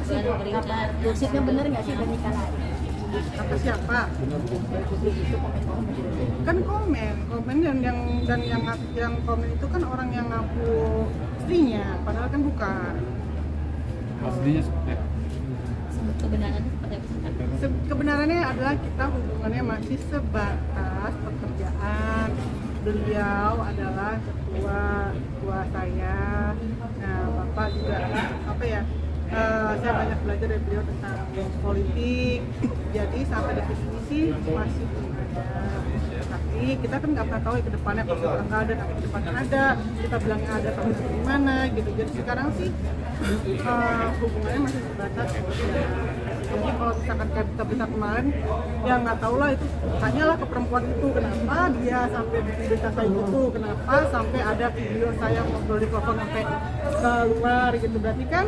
sih Bu, gosipnya bener nggak sih udah nikah lagi? Kata siapa? Kan komen dan yang komen itu kan orang yang ngaku istrinya, padahal kan bukan. Aslinya seperti apa? Kebenarannya seperti apa? Kebenarannya adalah kita hubungannya masih sebatas pekerjaan. Beliau adalah ketua saya. Nah, Bapak juga apa ya? Saya banyak belajar dari beliau tentang politik. Jadi sampai detik ini sih masih belum ada. Tapi kita kan nggak pernah tahu ya ke depannya, kalau sekarang nggak ada, nanti ke depannya ada. Kita bilangnya ada, tapi gimana gitu. Jadi sekarang sih hubungannya masih sebatas pekerjaan. Jadi kalau misalkan kayak berita kemarin, ya nggak tahu lah itu, tanyalah ke perempuan itu kenapa dia sampai berita saya gitu, kenapa sampai ada video saya ngobrol di telepon sampai keluar gitu. Berarti kan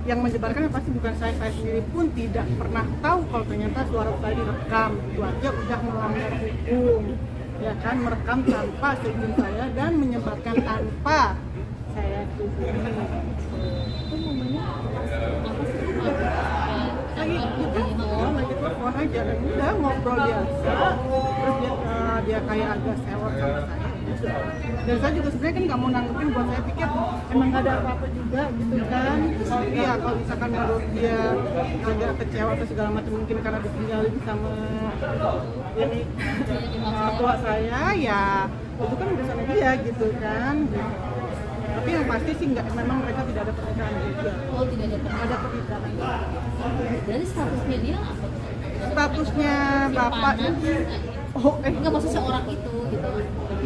yang menyebarkan pasti bukan saya sendiri pun tidak pernah tahu kalau ternyata suara saya direkam. Itu aja udah melanggar hukum, ya kan, merekam tanpa seizin saya dan menyebarkan tanpa saya izin. Itu momennya lagi telepon aja dan udah ngobrol biasa, terus dia kayak agak sewot sama saya gitu. Dan saya juga sebenarnya kan nggak mau nanggepin, buat saya pikir emang nggak ada apa-apa juga gitu kan. Kalau misalkan menurut dia agak kecewa atau segala macam, mungkin karena ditinggalin sama ini tua saya, ya itu kan urusan dia gitu kan. Tapi yang pasti sih memang mereka tidak ada pernikahan juga. Oh, tidak ada pernikahan. Berarti statusnya dia apa? Statusnya bapak Enggak, maksudnya orang itu gitu.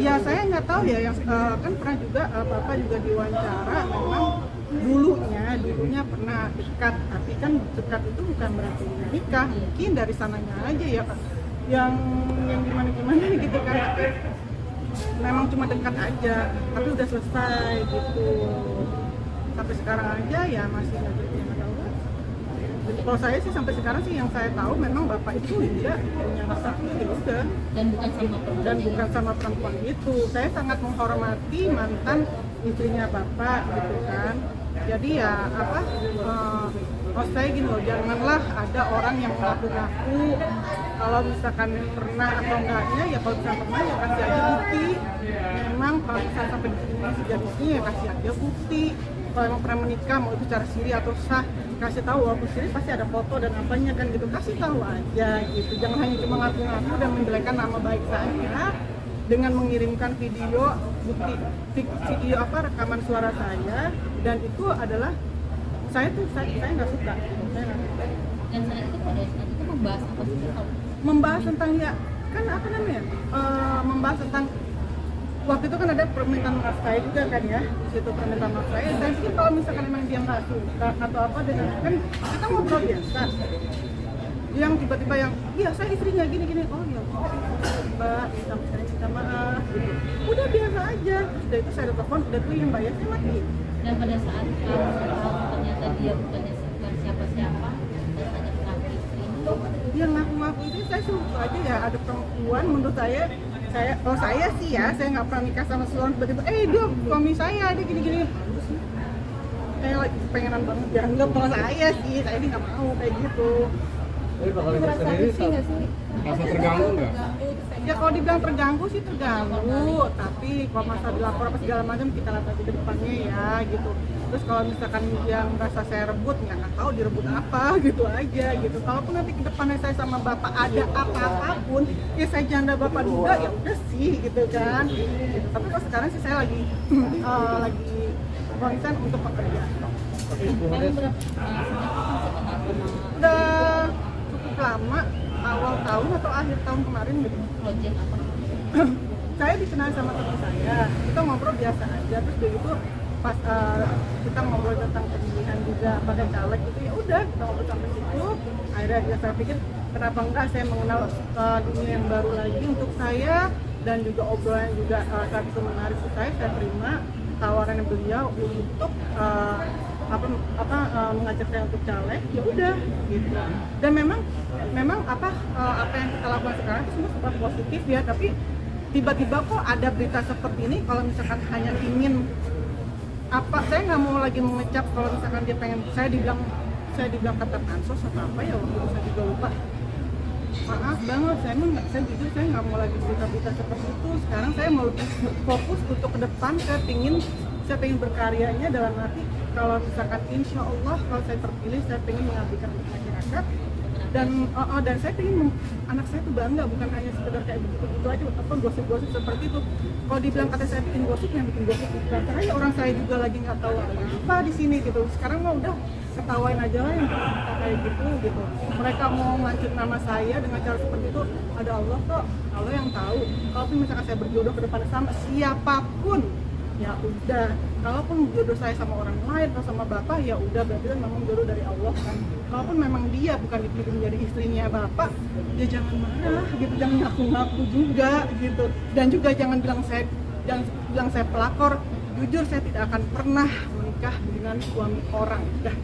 Ya saya nggak tahu ya, yang kan pernah juga bapak juga diwawancara, memang dulunya pernah dekat, tapi kan dekat itu bukan berarti nikah, mungkin dari sananya aja ya yang gimana gitu kan. Memang cuma dekat aja, tapi udah selesai gitu. Sampai sekarang aja ya masih nggak tahu. Jadi kalau saya sih sampai sekarang sih yang saya tahu memang bapak itu tidak punya rasa gitu udah. Dan bukan sama perempuan itu. Saya sangat menghormati mantan istrinya bapak gitu kan. Jadi ya maksud saya gini loh, janganlah ada orang yang mengaku-ngaku kalau misalkan pernah atau enggaknya, ya kalau misalkan pernah ya kasih aja bukti. Memang kalau misalkan sampai di sini sejadinya ya kasih aja bukti. Kalau emang pernah menikah, mau itu cara siri atau sah, kasih tahu. Walaupun siri pasti ada foto dan apanya kan gitu, kasih tahu aja gitu. Jangan hanya cuma ngaku-ngaku dan menjelekkan nama baik saya dengan mengirimkan video video rekaman suara saya, dan itu adalah saya nggak suka. Dan saat itu pada saat itu membahas apa sih? Membahas tentang ya kan membahas tentang waktu itu kan ada permintaan maaf saya juga kan ya, di situ permintaan maaf saya, dan itu kalau misalkan memang dia nggak suka atau apa, dengan kan kita ngobrol biasa, yang tiba-tiba yang iya saya istrinya gini oh ya mbak minta maaf gitu, udah biasa aja. Sudah itu saya telepon, udah tuh yang bayar saya mati. Dan pada saat ternyata dia bukan siapa-siapa dan hanya mengaku istri, dia ngaku-ngaku itu saya suka aja ya, ada perempuan menurut saya kalau saya sih ya, saya nggak pernah nikah sama seorang tiba-tiba dia suami saya dia gini-gini, kayak lagi pengenan banget dianggap. Kalau saya sih, saya ini nggak mau kayak gitu. Tapi bakal merasa risih nggak sih? Merasa terganggu nggak? Ya kalau dibilang terganggu sih terganggu, tapi kalau masalah dilapor apa segala macam kita lihat aja ke depannya ya gitu. Terus kalau misalkan yang merasa saya rebut, nggak tahu direbut apa gitu aja gitu. Kalaupun nanti ke depannya saya sama bapak ada apa-apapun, ya saya janda bapak juga, ya udah sih gitu kan. Gitu. Tapi kalau sekarang sih saya lagi konsen untuk pekerjaan. Udah cukup lama, awal tahun atau akhir tahun kemarin gitu. project apa? Saya dikenal sama teman saya, kita ngobrol biasa aja, terus begitu pas kita ngobrol tentang pemilihan juga pada caleg gitu, ya udah kita ngobrol sampai situ. Akhirnya saya pikir kenapa enggak saya mengenal dunia yang baru lagi untuk saya, dan juga obrolan juga saat itu menarik saya terima tawaran beliau untuk mengajak saya untuk caleg, ya udah gitu. Dan memang apa yang kita lakukan sekarang itu semua super positif ya, tapi tiba-tiba kok ada berita seperti ini. Kalau misalkan hanya ingin apa saya nggak mau lagi mengecap kalau misalkan dia pengen saya dibilang kata pansos atau apa ya, waktu itu saya juga lupa. Maaf banget, saya jujur saya nggak mau lagi berita-berita seperti itu. Sekarang saya mau lebih fokus untuk ke depan. Saya pengen berkaryanya dalam arti kalau misalkan insya Allah kalau saya terpilih, saya pengen mengabdikan untuk masyarakat dan saya pengen anak saya tuh bangga, bukan hanya sekedar kayak begitu aja atau gosip-gosip seperti itu. Kalau dibilang kata saya bikin gosip, yang bikin gosip bukan saya, orang saya juga lagi nggak tahu apa di sini gitu. Sekarang mah udah ketawain aja lah yang kita kayak gitu. Mereka mau ngancur nama saya dengan cara seperti itu, ada Allah kok, Allah yang tahu. Kalaupun misalkan saya berjodoh ke depan sama siapapun, ya udah. Kalaupun jodoh saya sama orang lain atau sama bapak, ya udah, berarti kan memang jodoh dari Allah kan. Kalaupun memang dia bukan dipilih menjadi istrinya bapak, ya jangan marah gitu, jangan ngaku-ngaku juga gitu. Dan juga jangan bilang saya pelakor. Jujur saya tidak akan pernah menikah dengan suami orang. Udah.